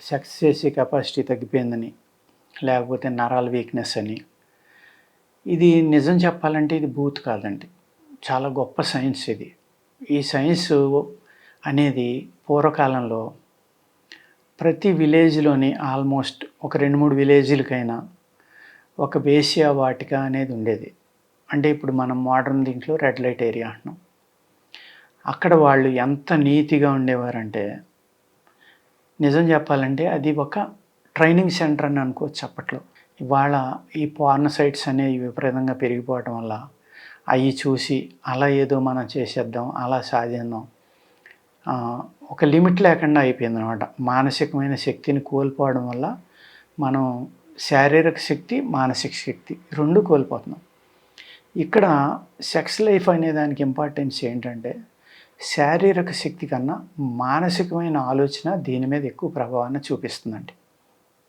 Sex చేసే capacity తగ్గిపోయిందని, లేకపోతే నరాల వీక్‌నెస్ అని. ఇది నిజం చెప్పాలంటే ఇది బూత్ కాదండి. చాలా గొప్ప సైన్స్ ఇది. ఈ సైన్సు అనేది పూర్వకాలంలో ప్రతి విలేజ్‌లోని ఆల్మోస్ట్ ఒక 2, 3 విలేజులకైనా ఒక వేశ్యా వాటిక అనేది ఉండేది. అంటే ఇప్పుడు మనం మోడర్న్ దీంట్లో రెడ్ లైట్ ఏరియా అంటున్నాం. అక్కడ వాళ్ళు ఎంత నీతిగా ఉండేవారంటే, నిజం చెప్పాలంటే అది ఒక ట్రైనింగ్ సెంటర్ అని అనుకోవచ్చు అప్పట్లో. ఇవాళ ఈ పోర్న్ సైట్స్ అనేవి విపరీతంగా పెరిగిపోవటం వల్ల, అయి చూసి అలా ఏదో మనం చేసేద్దాం, అలా సాధిద్దాం, ఒక లిమిట్ లేకుండా అయిపోయిందనమాట. మానసికమైన శక్తిని కోల్పోవడం వల్ల మనం శారీరక శక్తి, మానసిక శక్తి 2 కోల్పోతున్నాం. ఇక్కడ సెక్స్ లైఫ్ అనే దానికి ఇంపార్టెన్స్ ఏంటంటే, శారీరక శక్తి కన్నా మానసికమైన ఆలోచన దీని మీద ఎక్కువ ప్రభావాన్ని చూపిస్తుందండి.